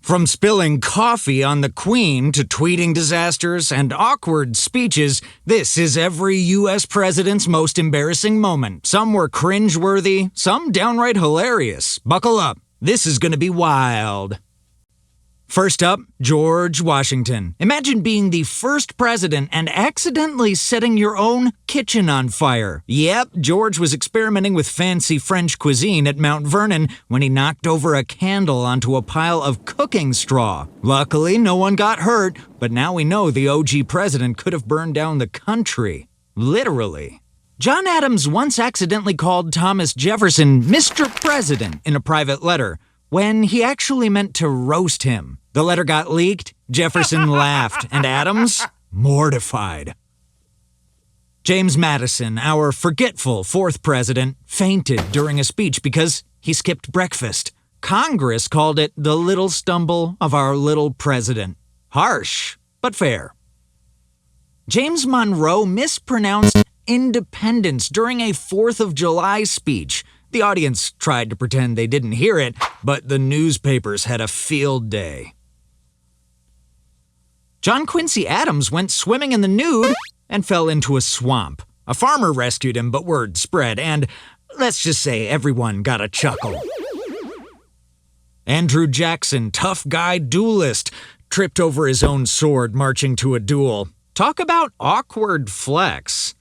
From spilling coffee on the Queen to tweeting disasters and awkward speeches, this is every U.S. president's most embarrassing moment. Some were cringe-worthy, some downright hilarious. Buckle up. This is going to be wild. First up, George Washington. Imagine being the first president and accidentally setting your own kitchen on fire. Yep, George was experimenting with fancy French cuisine at Mount Vernon when he knocked over a candle onto a pile of cooking straw. Luckily, no one got hurt, but now we know the OG president could have burned down the country. Literally. John Adams once accidentally called Thomas Jefferson Mr. President in a private letter, when he actually meant to roast him. The letter got leaked, Jefferson laughed, and Adams, mortified. James Madison, our forgetful fourth president, fainted during a speech because he skipped breakfast. Congress called it the little stumble of our little president. Harsh, but fair. James Monroe mispronounced independence during a 4th of July speech. The audience tried to pretend they didn't hear it, but the newspapers had a field day. John Quincy Adams went swimming in the nude and fell into a swamp. A farmer rescued him, but word spread, and let's just say everyone got a chuckle. Andrew Jackson, tough guy duelist, tripped over his own sword marching to a duel. Talk about awkward flex.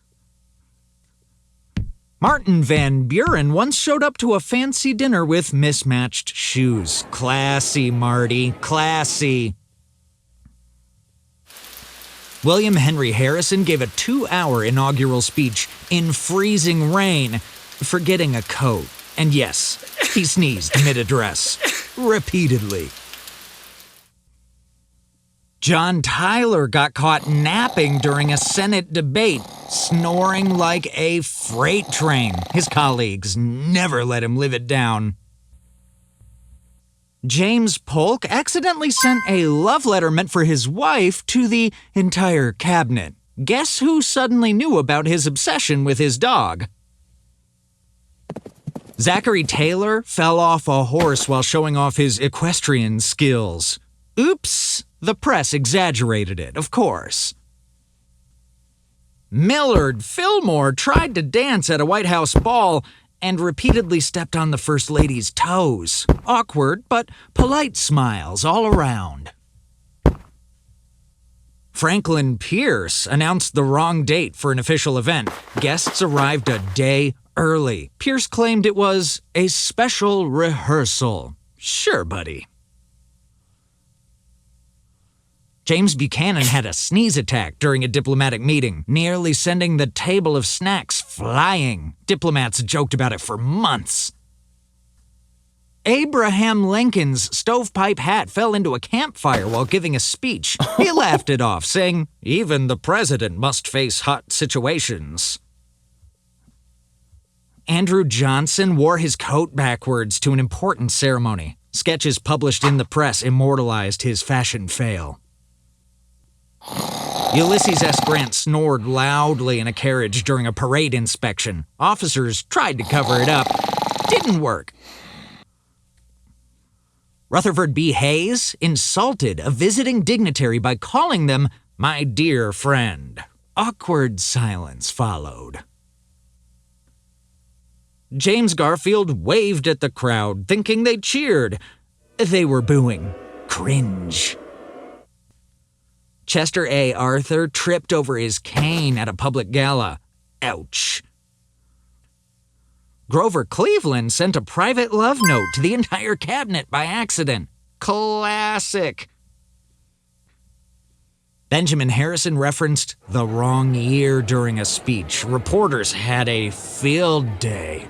Martin Van Buren once showed up to a fancy dinner with mismatched shoes. Classy, Marty, classy. William Henry Harrison gave a 2-hour inaugural speech in freezing rain, forgetting a coat. And yes, he sneezed mid-address, repeatedly. John Tyler got caught napping during a Senate debate, snoring like a freight train. His colleagues never let him live it down. James Polk accidentally sent a love letter meant for his wife to the entire cabinet. Guess who suddenly knew about his obsession with his dog? Zachary Taylor fell off a horse while showing off his equestrian skills. Oops, the press exaggerated it, of course. Millard Fillmore tried to dance at a White House ball and repeatedly stepped on the First Lady's toes. Awkward, but polite smiles all around. Franklin Pierce announced the wrong date for an official event. Guests arrived a day early. Pierce claimed it was a special rehearsal. Sure, buddy. James Buchanan had a sneeze attack during a diplomatic meeting, nearly sending the table of snacks flying. Diplomats joked about it for months. Abraham Lincoln's stovepipe hat fell into a campfire while giving a speech. He laughed it off, saying, "Even the president must face hot situations." Andrew Johnson wore his coat backwards to an important ceremony. Sketches published in the press immortalized his fashion fail. Ulysses S. Grant snored loudly in a carriage during a parade inspection. Officers tried to cover it up. Didn't work. Rutherford B. Hayes insulted a visiting dignitary by calling them "my dear friend." Awkward silence followed. James Garfield waved at the crowd, thinking they cheered. They were booing. Cringe. Chester A. Arthur tripped over his cane at a public gala. Ouch. Grover Cleveland sent a private love note to the entire cabinet by accident. Classic. Benjamin Harrison referenced the wrong year during a speech. Reporters had a field day.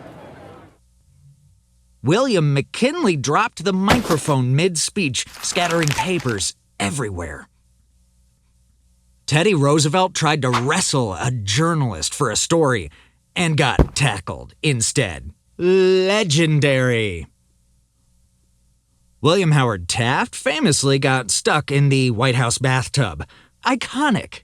William McKinley dropped the microphone mid-speech, scattering papers everywhere. Teddy Roosevelt tried to wrestle a journalist for a story and got tackled instead. Legendary. William Howard Taft famously got stuck in the White House bathtub. Iconic.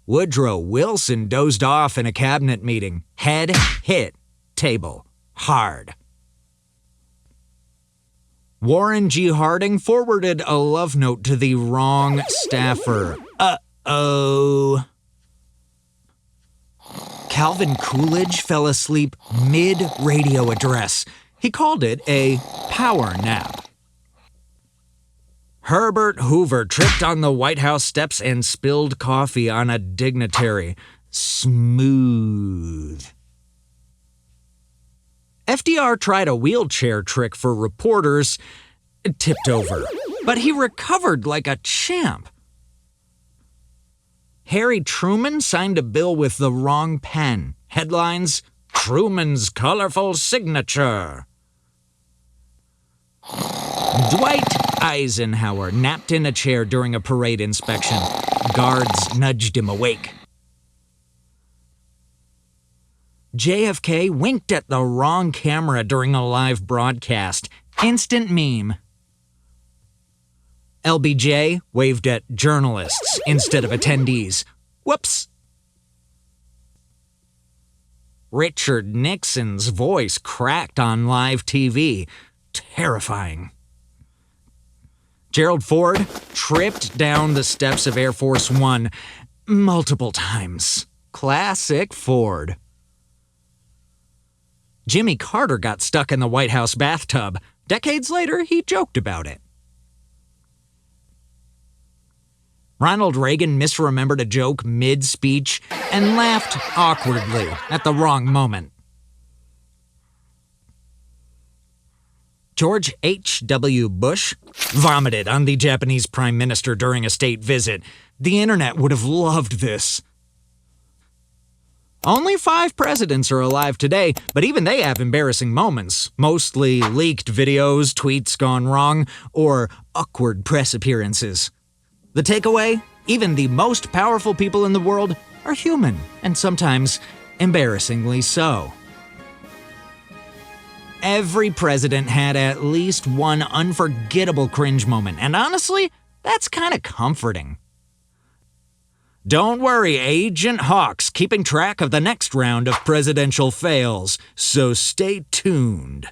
Woodrow Wilson dozed off in a cabinet meeting. Head hit table hard. Warren G. Harding forwarded a love note to the wrong staffer. Uh-oh. Calvin Coolidge fell asleep mid-radio address. He called it a power nap. Herbert Hoover tripped on the White House steps and spilled coffee on a dignitary. Smooth. FDR tried a wheelchair trick for reporters. It tipped over, but he recovered like a champ. Harry Truman signed a bill with the wrong pen. Headlines, Truman's colorful signature. Dwight Eisenhower napped in a chair during a parade inspection. Guards nudged him awake. JFK winked at the wrong camera during a live broadcast. Instant meme. LBJ waved at journalists instead of attendees. Whoops. Richard Nixon's voice cracked on live TV. Terrifying. Gerald Ford tripped down the steps of Air Force One multiple times. Classic Ford. Jimmy Carter got stuck in the White House bathtub. Decades later, he joked about it. Ronald Reagan misremembered a joke mid-speech and laughed awkwardly at the wrong moment. George H.W. Bush vomited on the Japanese Prime Minister during a state visit. The internet would have loved this. Only 5 presidents are alive today, but even they have embarrassing moments. Mostly leaked videos, tweets gone wrong, or awkward press appearances. The takeaway? Even the most powerful people in the world are human, and sometimes embarrassingly so. Every president had at least one unforgettable cringe moment, and honestly, that's kind of comforting. Don't worry, Agent Hawk's keeping track of the next round of presidential fails, so stay tuned.